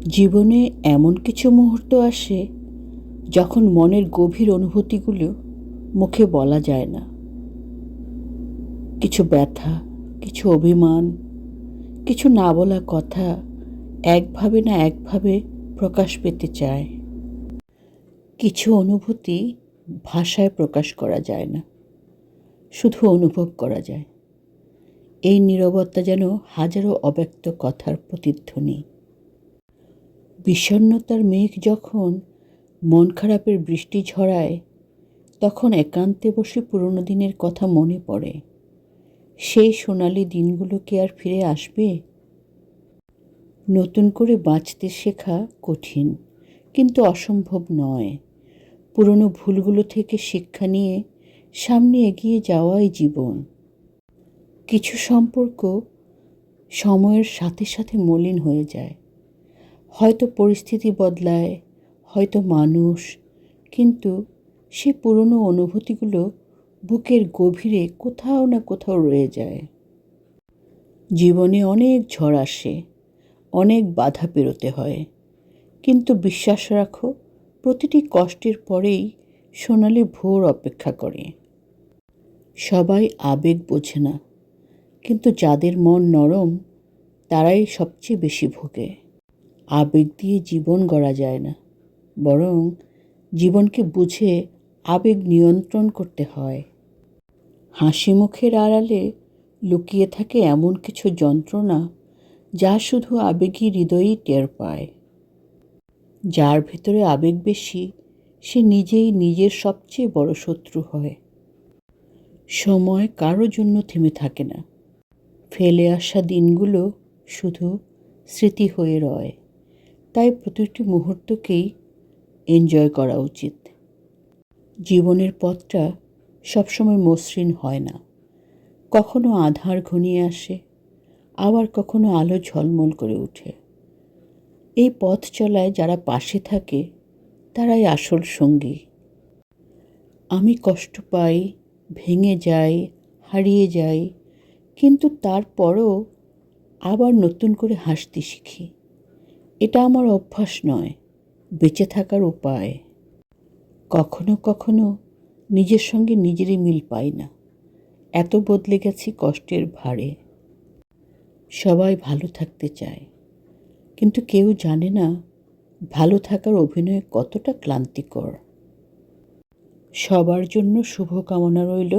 জীবনে এমন কিছু মুহূর্ত আসে যখন মনের গভীর অনুভূতিগুলো মুখে বলা যায় না। কিছু ব্যথা, কিছু অভিমান, কিছু না বলা কথা একভাবে না একভাবে প্রকাশ পেতে চায়। কিছু অনুভূতি ভাষায় প্রকাশ করা যায় না, শুধু অনুভব করা যায়। এই নীরবতা যেন হাজারো অব্যক্ত কথার প্রতিধ্বনি। বিষণ্ণতার মেঘ যখন মন খারাপের বৃষ্টি ঝরায়, তখন একান্তে বসে পুরনো দিনের কথা মনে পড়ে। সেই সোনালি দিনগুলো কি আর ফিরে আসবে? নতুন করে বাঁচতে শেখা কঠিন, কিন্তু অসম্ভব নয়। পুরনো ভুলগুলো থেকে শিক্ষা নিয়ে সামনে এগিয়ে যাওয়াই জীবন। কিছু সম্পর্ক সময়ের সাথে সাথে মলিন হয়ে যায়। হয়তো পরিস্থিতি বদলায়, হয়তো মানুষ, কিন্তু সে পুরনো অনুভূতিগুলো বুকের গভীরে কোথাও না কোথাও রয়ে যায়। জীবনে অনেক ঝড় আসে, অনেক বাধা পেরোতে হয়, কিন্তু বিশ্বাস রাখো, প্রতিটি কষ্টের পরেই সোনালি ভোর অপেক্ষা করে। সবাই আবেগ বোঝে না, কিন্তু যাদের মন নরম তারাই সবচেয়ে বেশি ভোগে। আবেগ দিয়ে জীবন গড়া যায় না, বরং জীবনকে বুঝে আবেগ নিয়ন্ত্রণ করতে হয়। হাসি মুখের আড়ালে লুকিয়ে থাকে এমন কিছু যন্ত্রণা যা শুধু আবেগী হৃদয়ই টের পায়। যার ভেতরে আবেগ বেশি, সে নিজেই নিজের সবচেয়ে বড় শত্রু হয়। সময় কারো জন্য থেমে থাকে না। ফেলে আসা দিনগুলো শুধু স্মৃতি হয়ে রয়। তাই প্রতিটি মুহূর্তকেই এনজয় করা উচিত। জীবনের পথটা সবসময় মসৃণ হয় না। কখনো আঁধার ঘনিয়ে আসে, আবার কখনো আলো ঝলমল করে ওঠে। এই পথ চলায় যারা পাশে থাকে তারাই আসল সঙ্গী। আমি কষ্ট পাই, ভেঙে যাই, হারিয়ে যাই, কিন্তু তারপরও আবার নতুন করে হাসতে শিখি। এটা আমার অভ্যাস নয়, বেঁচে থাকার উপায়। কখনো কখনো নিজের সঙ্গে নিজেরই মিল পাই না, এত বদলে গেছি কষ্টের ভারে। সবাই ভালো থাকতে চায়, কিন্তু কেউ জানে না ভালো থাকার অভিনয় কতটা ক্লান্তিকর। সবার জন্য শুভকামনা রইল।